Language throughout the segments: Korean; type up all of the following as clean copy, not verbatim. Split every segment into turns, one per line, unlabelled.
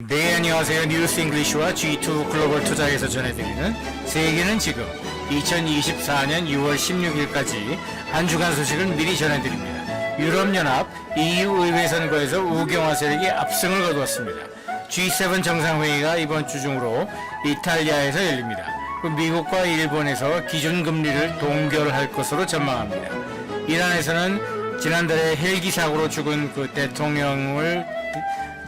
네, 안녕하세요. 뉴스 잉글리시와 G2 글로벌 투자에서 전해드리는 세계는 지금 2024년 6월 16일까지 한 주간 소식을 미리 전해드립니다. 유럽연합 EU 의회 선거에서 우경화 세력이 압승을 거두었습니다. G7 정상회의가 이번 주 중으로 이탈리아에서 열립니다. 미국과 일본에서 기준금리를 동결할 것으로 전망합니다. 이란에서는 지난달에 헬기 사고로 죽은 그 대통령을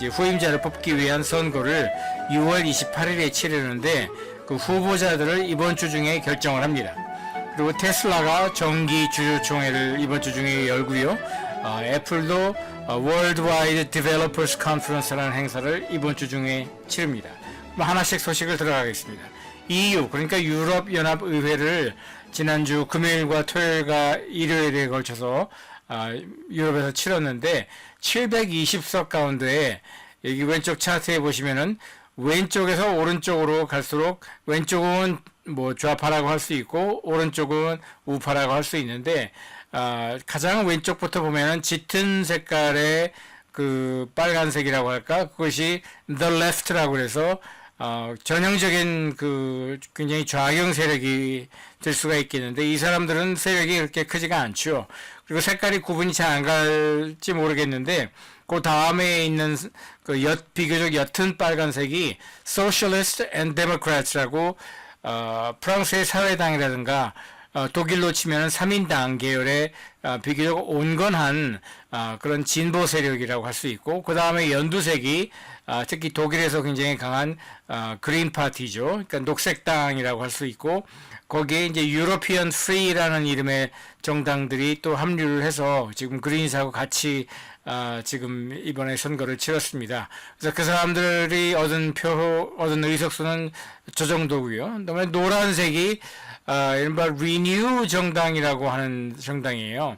후임자를 뽑기 위한 선거를 6월 28일에 치르는데 그 후보자들을 이번 주 중에 결정을 합니다. 그리고 테슬라가 정기 주주총회를 이번 주 중에 열고요. 애플도 Worldwide Developers Conference라는 행사를 이번 주 중에 치릅니다. 하나씩 소식을 들어가겠습니다. EU 그러니까 유럽연합의회를 지난주 금요일과 토요일과 일요일에 걸쳐서 유럽에서 치렀는데 720석 가운데 여기 왼쪽 차트에 보시면은 왼쪽에서 오른쪽으로 갈수록 왼쪽은 뭐 좌파라고 할 수 있고 오른쪽은 우파라고 할 수 있는데 가장 왼쪽부터 보면은 짙은 색깔의 그 빨간색이라고 할까 그것이 the left라고 해서 전형적인 그 굉장히 좌경 세력이 될 수가 있겠는데 이 사람들은 세력이 그렇게 크지가 않죠. 그리고 색깔이 구분이 잘 안 갈지 모르겠는데 그 다음에 있는 그 비교적 옅은 빨간색이 Socialist and Democrats라고 프랑스의 사회당이라든가 독일로 치면 3인당 계열의 비교적 온건한 그런 진보 세력이라고 할 수 있고 그 다음에 연두색이 특히 독일에서 굉장히 강한 그린 파티죠. 그러니까 녹색당이라고 할 수 있고 거기에 이제 유로피언 프리라는 이름의 정당들이 또 합류를 해서 지금 그린스하고 같이 지금 이번에 선거를 치렀습니다. 그래서 그 사람들이 얻은 의석수는 저 정도고요. 그다음에 노란색이 이른바 리뉴 정당이라고 하는 정당이에요.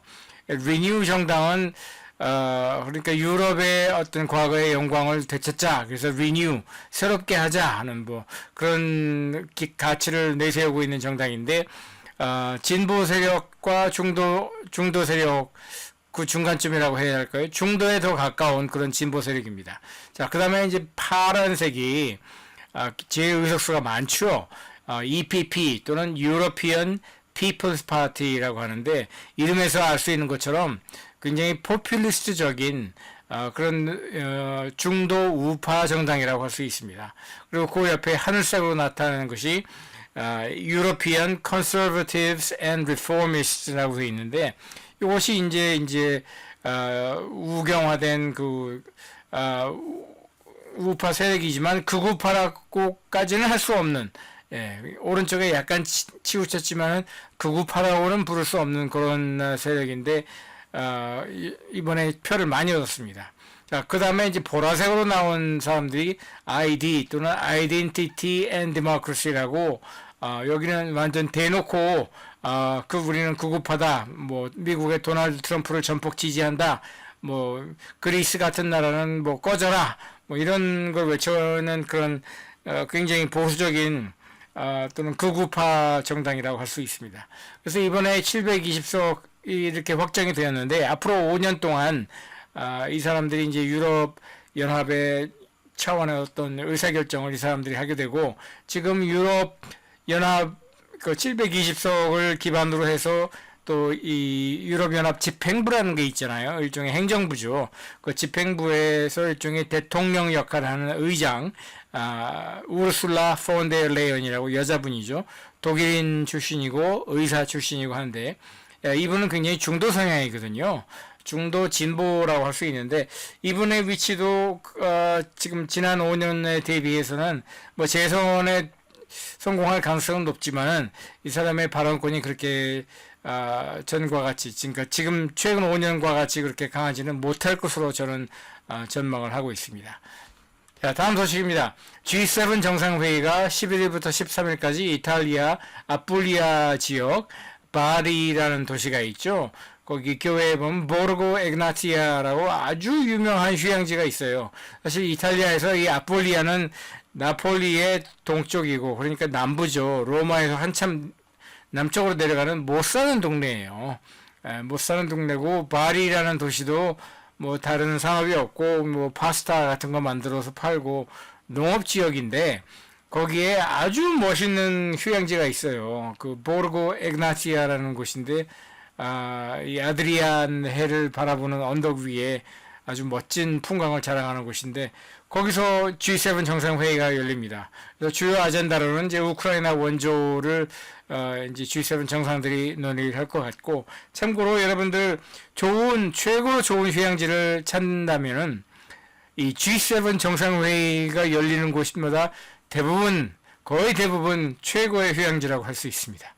리뉴 정당은 그러니까 유럽의 어떤 과거의 영광을 되찾자. 그래서 리뉴 새롭게 하자 하는 뭐 그런 가치를 내세우고 있는 정당인데 진보 세력과 중도 세력 그 중간쯤이라고 해야 할까요? 중도에 더 가까운 그런 진보 세력입니다. 자, 그다음에 이제 파란색이 제일 의석수가 많죠. EPP 또는 European People's Party라고 하는데 이름에서 알 수 있는 것처럼 굉장히 포퓰리스트적인 그런 중도 우파 정당이라고 할 수 있습니다. 그리고 그 옆에 하늘색으로 나타나는 것이 European Conservatives and Reformists라고 되어 있는데 이것이 이제 우경화된 그 우파 세력이지만 극우파라고까지는 할 수 없는 오른쪽에 약간 치우쳤지만은 극우파라고는 부를 수 없는 그런 세력인데 이번에 표를 많이 얻었습니다. 자, 그 다음에 이제 보라색으로 나온 사람들이 ID 또는 Identity and Democracy라고 여기는 완전 대놓고 우리는 극우파다. 뭐 미국의 도널드 트럼프를 전폭 지지한다. 뭐 그리스 같은 나라는 뭐 꺼져라. 뭐 이런 걸 외쳐는 그런 굉장히 보수적인 또는 극우파 정당이라고 할 수 있습니다. 그래서 이번에 720석이 이렇게 확정이 되었는데 앞으로 5년 동안 이 사람들이 이제 유럽 연합의 차원의 어떤 의사결정을 이 사람들이 하게 되고 지금 유럽 연합 그 720석을 기반으로 해서 또 이 유럽연합 집행부라는 게 있잖아요. 일종의 행정부죠. 그 집행부에서 일종의 대통령 역할을 하는 의장, 우르술라 폰데르 레yen이라고 여자분이죠. 독일인 출신이고 의사 출신이고 하는데 이분은 굉장히 중도 성향이거든요. 중도 진보라고 할 수 있는데 이분의 위치도 지금 지난 5년에 대비해서는 뭐 재선에 성공할 가능성은 높지만은 이 사람의 발언권이 그렇게 전과 같이 그러니까 지금 최근 5년과 같이 그렇게 강하지는 못할 것으로 저는 전망을 하고 있습니다. 자, 다음 소식입니다. G7 정상회의가 11일부터 13일까지 이탈리아 아뿔리아 지역 바리라는 도시가 있죠. 거기 교회에 보면 보르고 에그나티아라고 아주 유명한 휴양지가 있어요. 사실 이탈리아에서 이 아폴리아는 나폴리의 동쪽이고 그러니까 남부죠. 로마에서 한참 남쪽으로 내려가는 못 사는 동네예요. 못 사는 동네고 바리라는 도시도 뭐 다른 산업이 없고 뭐 파스타 같은 거 만들어서 팔고 농업 지역인데 거기에 아주 멋있는 휴양지가 있어요. 그 보르고 에그나티아라는 곳인데 이 아드리안 해를 바라보는 언덕 위에 아주 멋진 풍광을 자랑하는 곳인데 거기서 G7 정상회의가 열립니다. 그래서 주요 아젠다로는 이제 우크라이나 원조를 이제 G7 정상들이 논의를 할 것 같고 참고로 여러분들 최고로 좋은 휴양지를 찾는다면은 이 G7 정상회의가 열리는 곳마다 거의 대부분 최고의 휴양지라고 할 수 있습니다.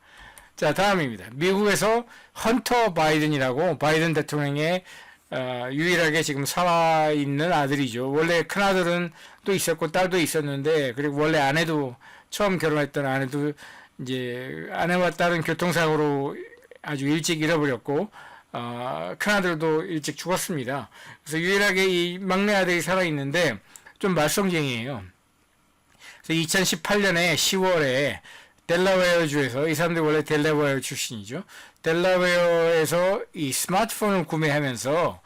자, 다음입니다. 미국에서 헌터 바이든이라고 바이든 대통령의 유일하게 지금 살아있는 아들이죠. 원래 큰아들은 또 있었고 딸도 있었는데 그리고 원래 아내도 처음 결혼했던 아내도 이제 아내와 딸은 교통사고로 아주 일찍 잃어버렸고 큰아들도 일찍 죽었습니다. 그래서 유일하게 이 막내 아들이 살아있는데 좀 말썽쟁이에요. 그래서 2018년에 10월에 델라웨어주에서 이 사람들이 원래 델라웨어 출신이죠. 델라웨어에서 이 스마트폰을 구매하면서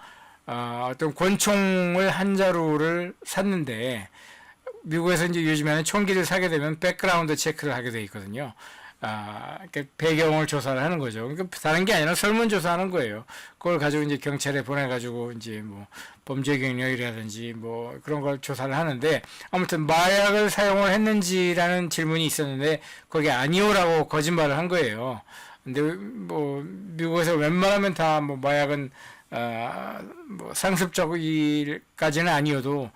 어떤 권총을 한 자루를 샀는데 미국에서 이제 요즘에는 총기를 사게 되면 백그라운드 체크를 하게 돼 있거든요. 그러니까 배경을 조사를 하는 거죠. 그러니까 다른 게 아니라 설문조사하는 거예요. 그걸 가지고 이제 경찰에 보내가지고 이제 뭐 범죄 경력이라든지 뭐 그런 걸 조사를 하는데 아무튼 마약을 사용을 했는지라는 질문이 있었는데 거기 아니오라고 거짓말을 한 거예요. 근데 뭐 미국에서 웬만하면 다 뭐 마약은 뭐 상습적일까지는 아니어도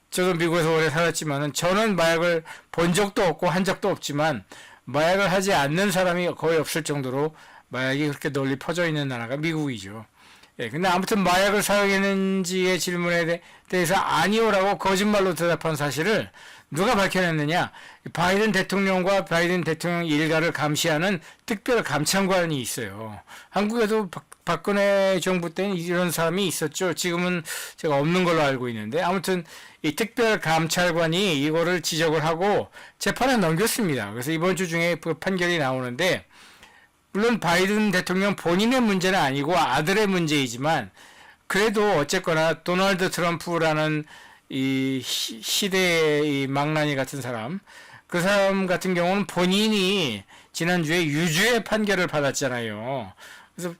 저도 미국에서 오래 살았지만은 저는 마약을 본 적도 없고 한 적도 없지만 마약을 하지 않는 사람이 거의 없을 정도로 마약이 그렇게 널리 퍼져 있는 나라가 미국이죠. 예, 근데 아무튼 마약을 사용했는지의 질문에 대해서 아니오라고 거짓말로 대답한 사실을 누가 밝혀냈느냐? 바이든 대통령과 바이든 대통령 일가를 감시하는 특별 감찰관이 있어요. 한국에도 박근혜 정부 때는 이런 사람이 있었죠. 지금은 제가 없는 걸로 알고 있는데 아무튼 이 특별 감찰관이 이거를 지적을 하고 재판에 넘겼습니다. 그래서 이번 주 중에 그 판결이 나오는데 물론 바이든 대통령 본인의 문제는 아니고 아들의 문제이지만 그래도 어쨌거나 도널드 트럼프라는 이 시대의 이 망나니 같은 사람, 그 사람 같은 경우는 본인이 지난주에 유죄 판결을 받았잖아요. 그래서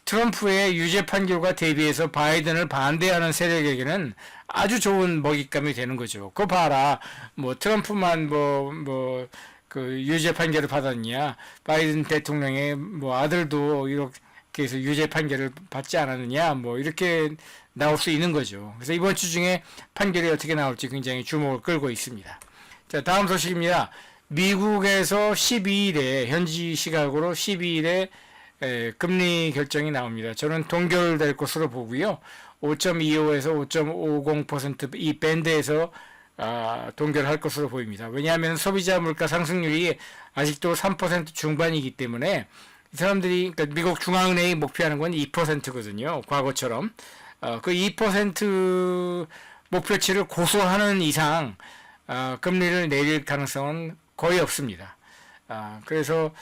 트럼프의 유죄 판결과 대비해서 바이든을 반대하는 세력에게는 아주 좋은 먹잇감이 되는 거죠. 그거 봐라. 뭐 트럼프만 그 유죄 판결을 받았냐. 바이든 대통령의 뭐 아들도 이렇게 해서 유죄 판결을 받지 않았느냐. 뭐 이렇게 나올 수 있는 거죠. 그래서 이번 주 중에 판결이 어떻게 나올지 굉장히 주목을 끌고 있습니다. 자, 다음 소식입니다. 미국에서 12일에 현지 시각으로 12일에 금리 결정이 나옵니다. 저는 동결될 것으로 보고요. 5.25에서 5.50% 이 밴드에서 동결할 것으로 보입니다. 왜냐하면 소비자 물가 상승률이 아직도 3% 중반이기 때문에 이 사람들이 그러니까 미국 중앙은행이 목표하는 건 2%거든요. 과거처럼 그 2% 목표치를 고수하는 이상 금리를 내릴 가능성은 거의 없습니다. 그래서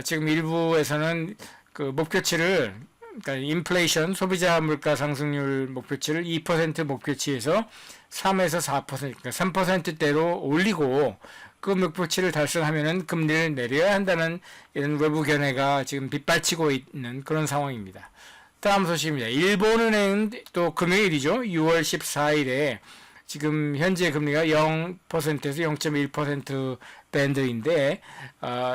지금 일부에서는 그 목표치를 그러니까 인플레이션 소비자 물가 상승률 목표치를 2% 목표치에서 3에서 4% 그러니까 3%대로 올리고 그 목표치를 달성하면은 금리를 내려야 한다는 이런 외부 견해가 지금 빗발치고 있는 그런 상황입니다. 다음 소식입니다. 일본은행은 또 금요일이죠. 6월 14일에 지금 현재 금리가 0%에서 0.1% 밴드인데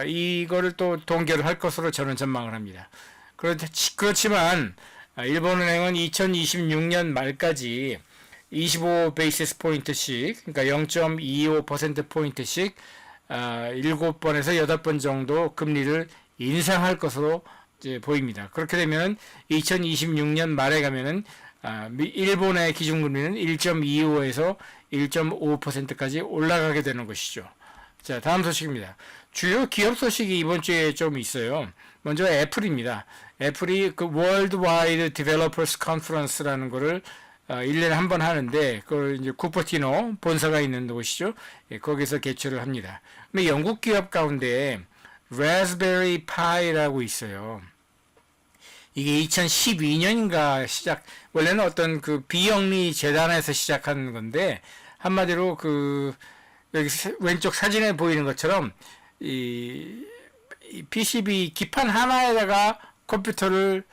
이거를 또 동결을 할 것으로 저는 전망을 합니다. 그렇지만 일본은행은 2026년 말까지 25 베이시스 포인트씩 그러니까 0.25% 포인트씩 7번에서 8번 정도 금리를 인상할 것으로 이제 보입니다. 그렇게 되면 2026년 말에 가면은 일본의 기준금리는 1.25에서 1.5%까지 올라가게 되는 것이죠. 자, 다음 소식입니다. 주요 기업 소식이 이번 주에 좀 있어요. 먼저 애플입니다. 애플이 그 월드와이드 디벨로퍼스 컨퍼런스라는 거를 1년에 한 번 하는데 그걸 이제 쿠퍼티노 본사가 있는 곳이죠. 예, 거기서 개최를 합니다. 근데 영국 기업 가운데 라즈베리 파이라고 있어요. 이게 2012년인가 원래는 어떤 그 비영리 재단에서 시작한 건데, 한마디로 여기 왼쪽 사진에 보이는 것처럼, 이 PCB 기판 하나에다가 컴퓨터를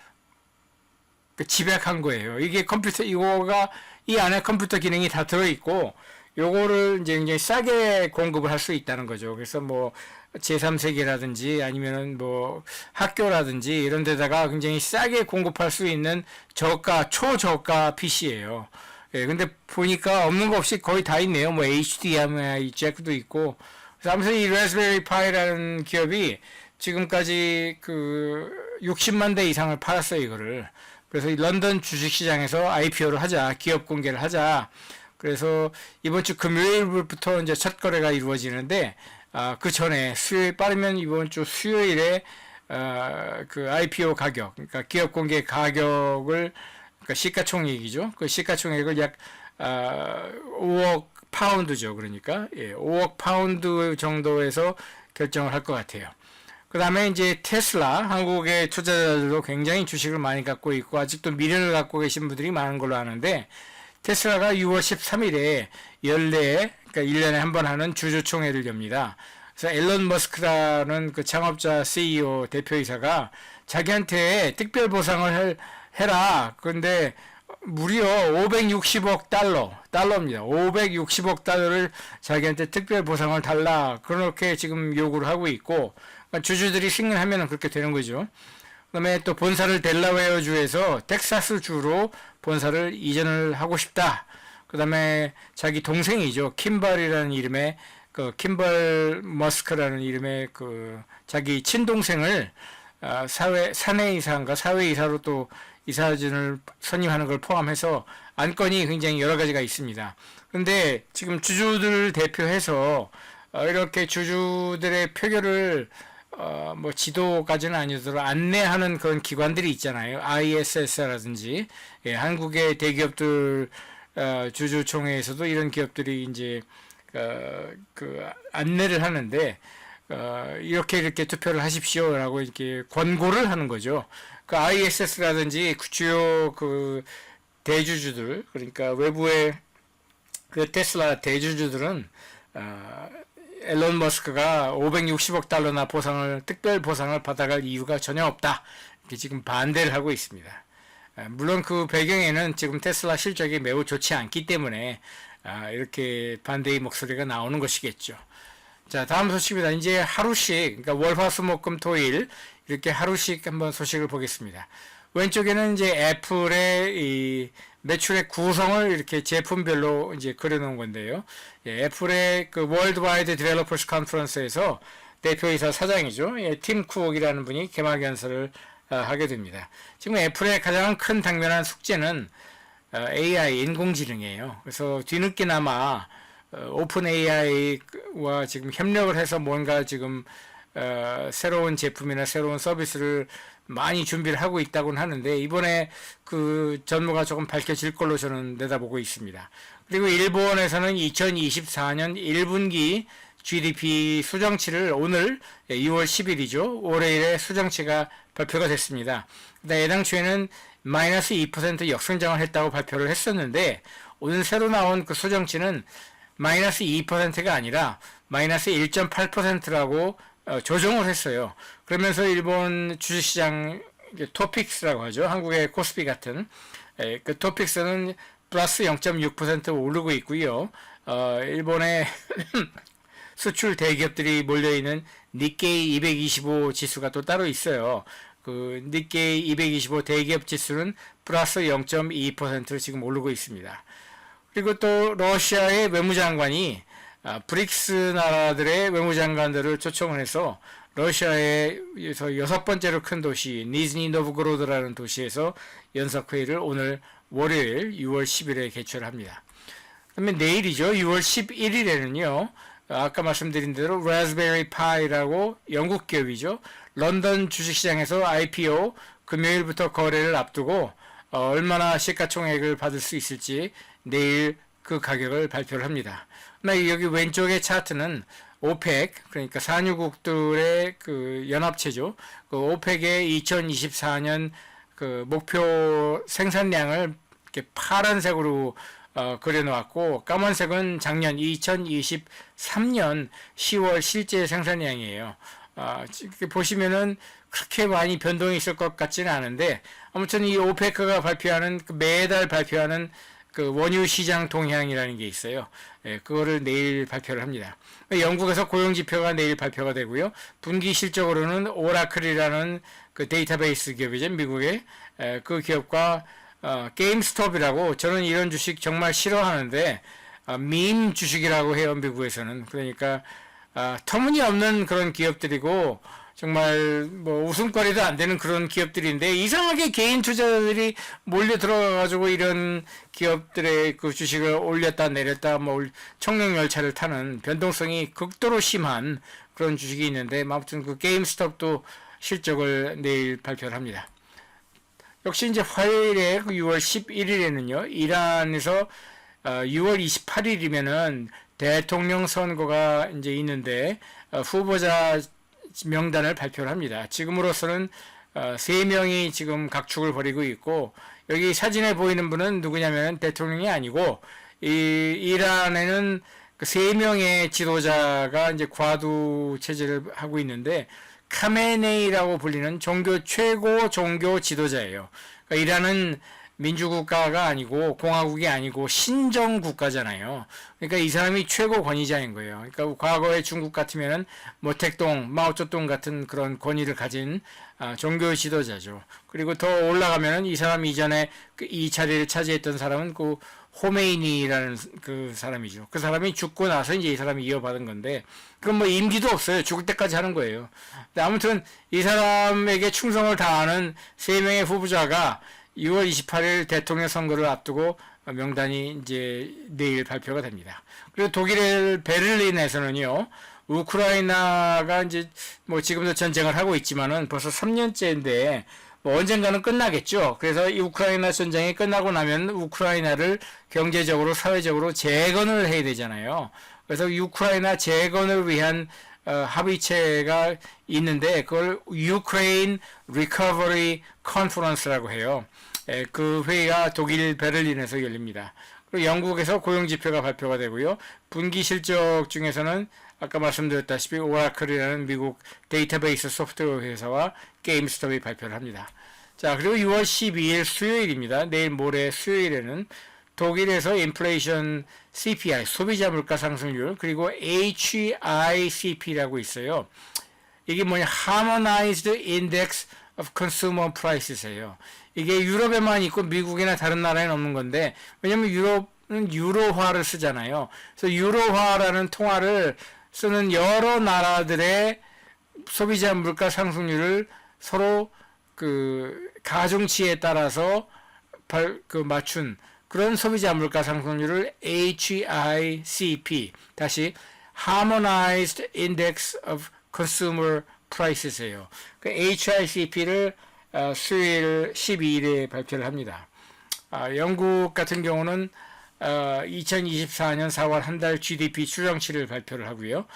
집약한 거예요. 이게 이 안에 컴퓨터 기능이 다 들어있고, 요거를 이제 굉장히 싸게 공급을 할 수 있다는 거죠. 그래서 뭐, 제3세계라든지 아니면은 뭐, 학교라든지 이런 데다가 굉장히 싸게 공급할 수 있는 초저가 PC예요. 예, 근데 보니까 없는 거 없이 거의 다 있네요. 뭐, HDMI 잭도 있고. 그래서 아무튼 이 라즈베리 파이라는 기업이 지금까지 60만 대 이상을 팔았어요, 이거를. 그래서 이 런던 주식시장에서 IPO를 하자, 기업 공개를 하자. 그래서 이번 주 금요일부터 이제 첫 거래가 이루어지는데, 그 전에 빠르면 이번 주 수요일에, 그 IPO 가격, 그러니까 기업 공개 가격을, 그러니까 시가총액이죠. 그 시가총액을 약, 5억 파운드죠. 그러니까, 예, 5억 파운드 정도에서 결정을 할 것 같아요. 그 다음에 이제 테슬라, 한국의 투자자들도 굉장히 주식을 많이 갖고 있고, 아직도 미련을 갖고 계신 분들이 많은 걸로 아는데, 테슬라가 6월 13일에 그러니까 1년에 한 번 하는 주주총회를 엽니다. 그래서 앨런 머스크라는 그 창업자 CEO 대표이사가 자기한테 특별 보상을 해라. 그런데 무려 560억 달러입니다. 560억 달러를 자기한테 특별 보상을 달라. 그렇게 지금 요구를 하고 있고, 그러니까 주주들이 승인하면 그렇게 되는 거죠. 그 다음에 또 본사를 델라웨어주에서 텍사스주로 본사를 이전을 하고 싶다. 그 다음에 자기 동생이죠. 킴벌이라는 이름의, 킴벌 머스크라는 이름의 자기 친동생을, 사회이사로 또 이사진을 선임하는 걸 포함해서 안건이 굉장히 여러 가지가 있습니다. 근데 지금 주주들을 대표해서, 이렇게 주주들의 표결을 뭐 지도까지는 아니더라도 안내하는 그런 기관들이 있잖아요. ISS라든지, 예, 한국의 대기업들 주주총회에서도 이런 기업들이 이제 안내를 하는데, 이렇게 투표를 하십시오라고 이렇게 권고를 하는 거죠. 그 ISS라든지 주요 대주주들, 그러니까 외부의 테슬라 대주주들은 앨런 머스크가 560억 달러나 특별 보상을 받아갈 이유가 전혀 없다. 이렇게 지금 반대를 하고 있습니다. 물론 그 배경에는 지금 테슬라 실적이 매우 좋지 않기 때문에 이렇게 반대의 목소리가 나오는 것이겠죠. 자, 다음 소식입니다. 이제 하루씩, 그러니까 월, 화, 수, 목, 금, 토일 이렇게 하루씩 한번 소식을 보겠습니다. 왼쪽에는 이제 애플의 이 매출의 구성을 이렇게 제품별로 이제 그려놓은 건데요. 예, 애플의 월드와이드 디벨로퍼스 컨퍼런스에서 대표이사 사장이죠. 예, 팀 쿡이라는 분이 개막연설을 하게 됩니다. 지금 애플의 가장 큰 당면한 숙제는 AI, 인공지능이에요. 그래서 뒤늦게나마 오픈 AI와 지금 협력을 해서 뭔가 지금 새로운 제품이나 새로운 서비스를 많이 준비를 하고 있다고는 하는데, 이번에 그 전모가 조금 밝혀질 걸로 저는 내다보고 있습니다. 그리고 일본에서는 2024년 1분기 GDP 수정치를 오늘 2월 10일이죠. 월요일에 수정치가 발표가 됐습니다. 예당초에는 마이너스 2% 역성장을 했다고 발표를 했었는데, 오늘 새로 나온 그 수정치는 마이너스 2%가 아니라 마이너스 1.8%라고 조정을 했어요. 그러면서 일본 주식시장 토픽스라고 하죠. 한국의 코스피 같은 그 토픽스는 플러스 0.6% 오르고 있고요. 일본의 수출 대기업들이 몰려있는 니케이 225 지수가 또 따로 있어요. 그 니케이 225 대기업 지수는 플러스 0.2%로 지금 오르고 있습니다. 그리고 또 러시아의 외무장관이 브릭스 나라들의 외무장관들을 초청을 해서 러시아에서 6번째로 큰 도시 니즈니 노브고로드라는 도시에서 연석회의를 오늘 월요일 6월 10일에 개최를 합니다. 그러면 내일이죠. 6월 11일에는요. 아까 말씀드린 대로 라즈베리 파이라고 영국 기업이죠. 런던 주식시장에서 IPO 금요일부터 거래를 앞두고 얼마나 시가총액을 받을 수 있을지 내일 그 가격을 발표를 합니다. 여기 왼쪽의 차트는 오펙, 그러니까 산유국들의 그 연합체죠. 그 오펙의 2024년 그 목표 생산량을 이렇게 파란색으로 그려놓았고, 까만색은 작년 2023년 10월 실제 생산량이에요. 보시면은 그렇게 많이 변동이 있을 것 같지는 않은데, 아무튼 이 오페크가 발표하는, 매달 발표하는 그 원유 시장 동향이라는 게 있어요. 예, 그거를 내일 발표를 합니다. 영국에서 고용지표가 내일 발표가 되고요. 분기 실적으로는 오라클이라는 그 데이터베이스 기업이죠. 미국의. 그 기업과 게임스톱이라고, 저는 이런 주식 정말 싫어하는데, 밈 주식이라고 해요. 미국에서는. 그러니까 터무니없는 그런 기업들이고, 정말 뭐 웃음거리도 안 되는 그런 기업들인데, 이상하게 개인 투자자들이 몰려 들어가가지고 이런 기업들의 그 주식을 올렸다 내렸다 뭐 청룡열차를 타는 변동성이 극도로 심한 그런 주식이 있는데, 아무튼 그 게임스톱도 실적을 내일 발표를 합니다. 역시 이제 화요일에 6월 11일에는요, 이란에서 6월 28일이면은 대통령 선거가 이제 있는데, 후보자 명단을 발표를 합니다. 지금으로서는 3명이 지금 각축을 벌이고 있고, 여기 사진에 보이는 분은 누구냐면 대통령이 아니고, 이란에는 그 3명의 지도자가 이제 과두 체제를 하고 있는데, 카메네이라고 불리는 최고 종교 지도자예요. 그러니까 이란은 민주국가가 아니고 공화국이 아니고 신정국가잖아요. 그러니까 이 사람이 최고 권위자인 거예요. 그러니까 과거의 중국 같으면은 모택동, 마오쩌둥 같은 그런 권위를 가진 종교 지도자죠. 그리고 더 올라가면은 이 사람 이전에 이 자리를 차지했던 사람은 그 호메이니라는 그 사람이죠. 그 사람이 죽고 나서 이제 이 사람이 이어받은 건데, 그건 뭐 임기도 없어요. 죽을 때까지 하는 거예요. 근데 아무튼 이 사람에게 충성을 다하는 3명의 후보자가 6월 28일 대통령 선거를 앞두고 명단이 이제 내일 발표가 됩니다. 그리고 독일의 베를린에서는요, 우크라이나가 이제 뭐 지금도 전쟁을 하고 있지만은 벌써 3년째인데 뭐 언젠가는 끝나겠죠. 그래서 이 우크라이나 전쟁이 끝나고 나면 우크라이나를 경제적으로 사회적으로 재건을 해야 되잖아요. 그래서 우크라이나 재건을 위한 합의체가 있는데 그걸 Ukraine Recovery Conference라고 해요. 그 회의가 독일 베를린에서 열립니다. 그리고 영국에서 고용지표가 발표가 되고요. 분기 실적 중에서는 아까 말씀드렸다시피 오라클이라는 미국 데이터베이스 소프트웨어 회사와 게임스톱이 발표를 합니다. 자, 그리고 6월 12일 수요일입니다. 내일 모레 수요일에는 독일에서 인플레이션 CPI, 소비자 물가 상승률, 그리고 HICP라고 있어요. 이게 뭐냐, Harmonized Index of Consumer Prices예요. 이게 유럽에만 있고 미국이나 다른 나라에는 없는 건데, 왜냐면 유럽은 유로화를 쓰잖아요. 그래서 유로화라는 통화를 쓰는 여러 나라들의 소비자 물가 상승률을 서로 그 가중치에 따라서 맞춘 그런 소비자 물가 상승률을 HICP, 다시 Harmonized Index of Consumer Prices예요. 그 HICP를 수요일 12일에 발표를 합니다. 영국 같은 경우는 2024년 4월 한 달 GDP 추정치를 발표를 하고요.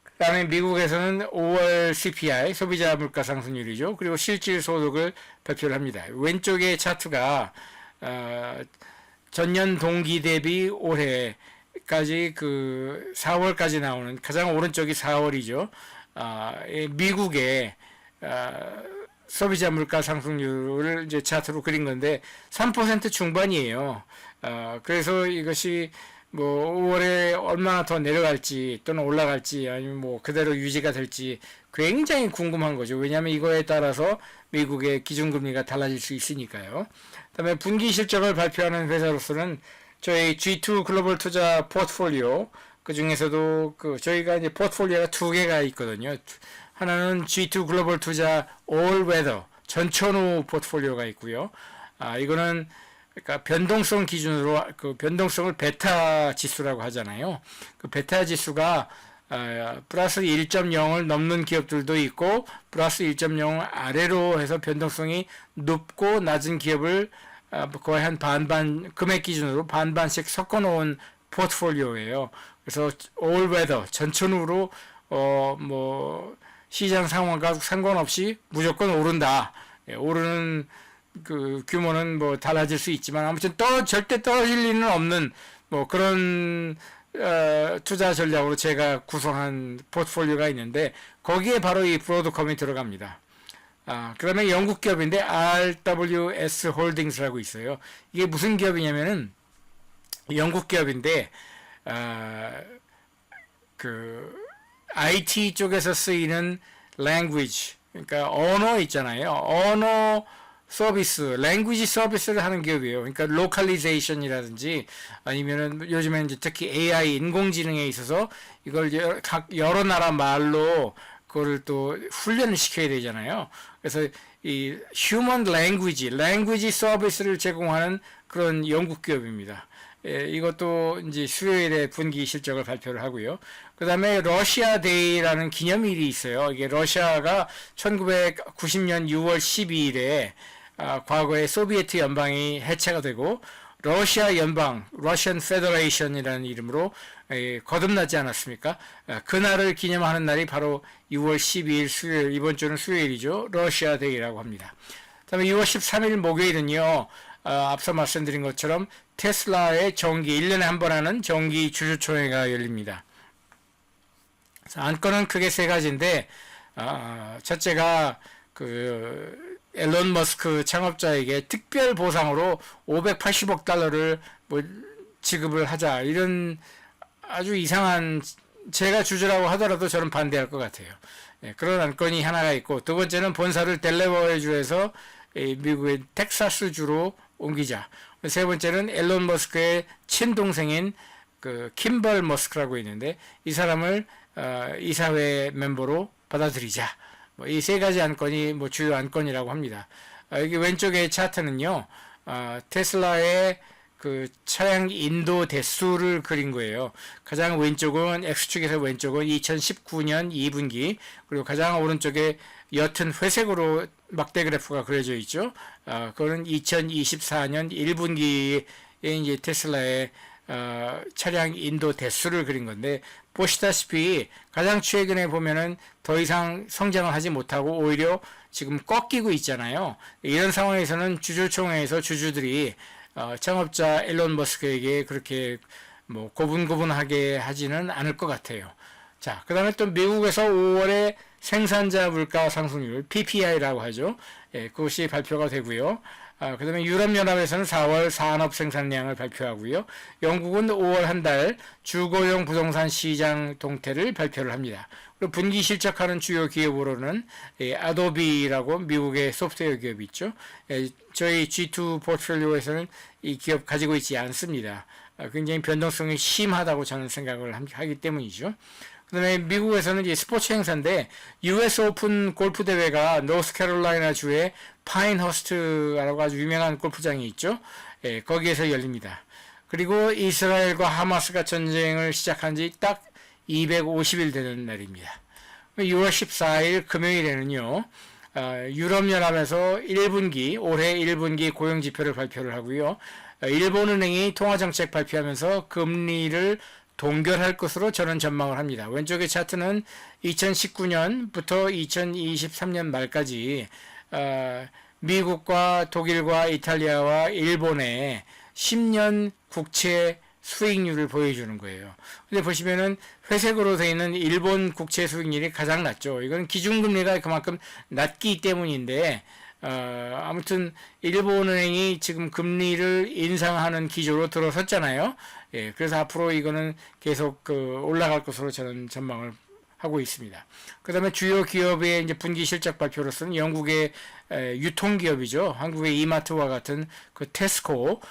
그다음에 미국에서는 5월 CPI, 소비자 물가 상승률이죠. 그리고 실질 소득을 발표를 합니다. 왼쪽의 차트가 전년 동기 대비 올해까지 그 4월까지 나오는, 가장 오른쪽이 4월이죠. 미국의 소비자 물가 상승률을 이제 차트로 그린 건데 3% 중반이에요. 그래서 이것이 뭐 5월에 얼마나 더 내려갈지 또는 올라갈지 아니면 뭐 그대로 유지가 될지 굉장히 궁금한 거죠. 왜냐하면 이거에 따라서 미국의 기준금리가 달라질 수 있으니까요. 그다음에 분기 실적을 발표하는 회사로서는 저희 G2 글로벌 투자 포트폴리오, 그 중에서도 저희가 이제 포트폴리오가 2개가 있거든요. 하나는 G2 글로벌 투자 All Weather 전천후 포트폴리오가 있고요. 이거는 그러니까 변동성 기준으로 그 변동성을 베타 지수라고 하잖아요. 그 베타 지수가 플러스 1.0을 넘는 기업들도 있고 플러스 1.0 아래로 해서 변동성이 높고 낮은 기업을 거의 한 반반, 금액 기준으로 반반씩 섞어 놓은 포트폴리오예요. 그래서 All Weather 전천후로 뭐 시장 상황과 상관없이 무조건 오른다. 예, 오르는 그 규모는 뭐 달라질 수 있지만 아무튼 절대 떨어질 리는 없는 뭐 그런 투자 전략으로 제가 구성한 포트폴리오가 있는데 거기에 바로 이 브로드컴이 들어갑니다. 그다음에 영국 기업인데 RWS 홀딩스라고 있어요. 이게 무슨 기업이냐면은 영국 기업인데 그 IT 쪽에서 쓰이는 language, 그러니까 언어 있잖아요. 언어 서비스, language 서비스를 하는 기업이에요. 그러니까 localization이라든지 아니면은 요즘에는 이제 특히 AI 인공지능에 있어서 이걸 여러 나라 말로 그거를 또 훈련을 시켜야 되잖아요. 그래서 이 human language 서비스를 제공하는 그런 영국 기업입니다. 예, 이것도 이제 수요일에 분기 실적을 발표를 하고요. 그 다음에 러시아 데이라는 기념일이 있어요. 이게 러시아가 1990년 6월 12일에 과거에 소비에트 연방이 해체가 되고 러시아 연방, Russian Federation이라는 이름으로 거듭나지 않았습니까? 그날을 기념하는 날이 바로 6월 12일 수요일, 이번 주는 수요일이죠. 러시아 데이라고 합니다. 그 다음에 6월 13일 목요일은요, 앞서 말씀드린 것처럼 테슬라의 정기, 1년에 한 번 하는 정기 주주총회가 열립니다. 안건은 크게 세 가지인데, 첫째가 앨런 머스크 창업자에게 특별 보상으로 580억 달러를 지급을 하자. 이런 아주 이상한, 제가 주주라고 하더라도 저는 반대할 것 같아요. 예, 그런 안건이 하나가 있고, 두 번째는 본사를 델레웨어 주에서 미국의 텍사스주로 옮기자. 세 번째는 앨런 머스크의 친동생인 킴벌 머스크라고 있는데 이 사람을 이사회 멤버로 받아들이자. 이 세 가지 안건이 주요 안건이라고 합니다. 여기 왼쪽의 차트는요, 테슬라의 차량 인도 대수를 그린 거예요. 가장 왼쪽은 X축에서 왼쪽은 2019년 2분기, 그리고 가장 오른쪽에 옅은 회색으로 막대 그래프가 그려져 있죠. 그거는 2024년 1분기에 이제 테슬라의 차량 인도 대수를 그린 건데, 보시다시피 가장 최근에 보면은 더 이상 성장을 하지 못하고 오히려 지금 꺾이고 있잖아요. 이런 상황에서는 주주총회에서 주주들이 창업자 앨런 머스크에게 그렇게 고분고분하게 하지는 않을 것 같아요. 자, 그 다음에 또 미국에서 5월에 생산자 물가 상승률 PPI라고 하죠. 예, 그것이 발표가 되고요. 그 다음에 유럽연합에서는 4월 산업 생산량을 발표하고요. 영국은 5월 한 달 주거용 부동산 시장 동태를 발표를 합니다. 그리고 분기 실적하는 주요 기업으로는 아도비라고 미국의 소프트웨어 기업이 있죠. 저희 G2 포트폴리오에서는 이 기업 가지고 있지 않습니다. 굉장히 변동성이 심하다고 저는 생각을 하기 때문이죠. 그 다음에 미국에서는 이제 스포츠 행사인데 US 오픈 골프 대회가 노스캐롤라이나 주의 파인허스트라고 아주 유명한 골프장이 있죠. 예, 거기에서 열립니다. 그리고 이스라엘과 하마스가 전쟁을 시작한 지 딱 250일 되는 날입니다. 6월 14일 금요일에는요, 유럽연합에서 1분기, 올해 1분기 고용지표를 발표를 하고요. 일본은행이 통화정책 발표하면서 금리를 동결할 것으로 저는 전망을 합니다. 왼쪽의 차트는 2019년부터 2023년 말까지 미국과 독일과 이탈리아와 일본의 10년 국채 수익률을 보여주는 거예요. 근데 보시면은 회색으로 되어 있는 일본 국채 수익률이 가장 낮죠. 이건 기준금리가 그만큼 낮기 때문인데, 아무튼 일본은행이 지금 금리를 인상하는 기조로 들어섰잖아요. 예, 그래서 앞으로 이거는 계속 올라갈 것으로 저는 전망을 하고 있습니다. 그 다음에 주요 기업의 이제 분기 실적 발표로서는 영국의 유통기업이죠. 한국의 이마트와 같은 테스코,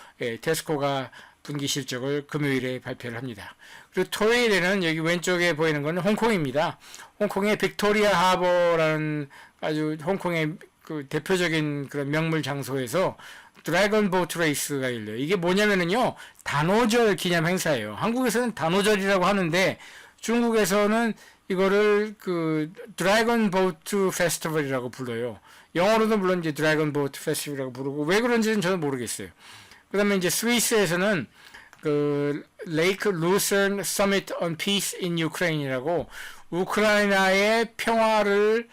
테스코가 분기 실적을 금요일에 발표를 합니다. 그리고 토요일에는 여기 왼쪽에 보이는 건 홍콩입니다. 홍콩의 빅토리아 하버라는 아주 홍콩의 대표적인 그런 명물 장소에서 드래곤 보트 레이스가 열려요. 이게 뭐냐면은요, 단오절 기념 행사예요. 한국에서는 단오절이라고 하는데 중국에서는 이거를 드래곤 보트 페스티벌이라고 불러요. 영어로도 물론 이제 드래곤 보트 페스티벌이라고 부르고 왜 그런지는 저는 모르겠어요. 그 다음에 이제 스위스에서는 그 레이크 루선 서밋 on Peace in Ukraine이라고 우크라이나의 평화를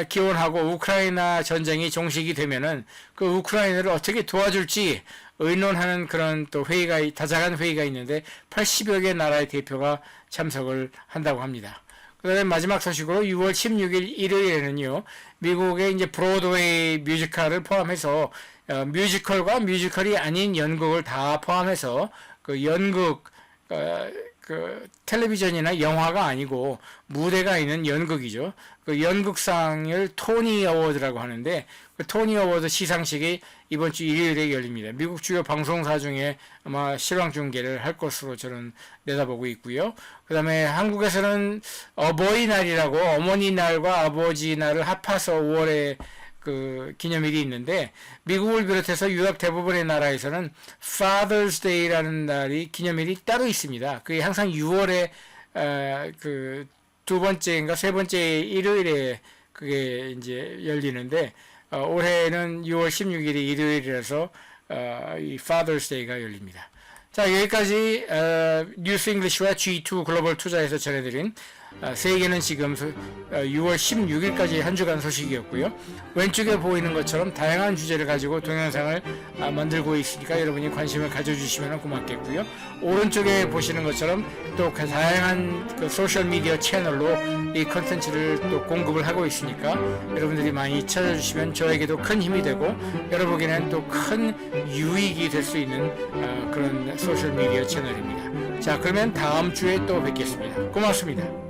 기원하고 우크라이나 전쟁이 종식이 되면은 그 우크라이나를 어떻게 도와줄지 의논하는 그런 또 회의가 다자간 회의가 있는데 80여 개 나라의 대표가 참석을 한다고 합니다. 그다음에 마지막 소식으로 6월 16일 일요일에는요 미국의 이제 브로드웨이 뮤지컬을 포함해서 뮤지컬과 뮤지컬이 아닌 연극을 다 포함해서 그 연극 그 텔레비전이나 영화가 아니고 무대가 있는 연극이죠. 그 연극상을 토니 어워드라고 하는데 그 토니 어워드 시상식이 이번 주 일요일에 열립니다. 미국 주요 방송사 중에 아마 실황 중계를 할 것으로 저는 내다보고 있고요. 그 다음에 한국에서는 어버이날이라고 어머니 날과 아버지 날을 합해서 5월에 그 기념일이 있는데 미국을 비롯해서 유럽 대부분의 나라에서는 Father's Day라는 날이 기념일이 따로 있습니다. 그게 항상 6월에 그 두 번째인가 세 번째 일요일에 그게 이제 열리는데 올해는 6월 16일이 일요일이라서 이 Father's Day가 열립니다. 자, 여기까지 뉴스 잉글리시와 G2 글로벌 투자에서 전해드린 세계는 지금 6월 16일까지 한 주간 소식이었고요. 왼쪽에 보이는 것처럼 다양한 주제를 가지고 동영상을 만들고 있으니까 여러분이 관심을 가져주시면 고맙겠고요. 오른쪽에 보시는 것처럼 또 다양한 그 소셜미디어 채널로 이 컨텐츠를 또 공급을 하고 있으니까 여러분들이 많이 찾아주시면 저에게도 큰 힘이 되고 여러분에게는 또 큰 유익이 될 수 있는 그런 소셜미디어 채널입니다. 자, 그러면 다음 주에 또 뵙겠습니다. 고맙습니다.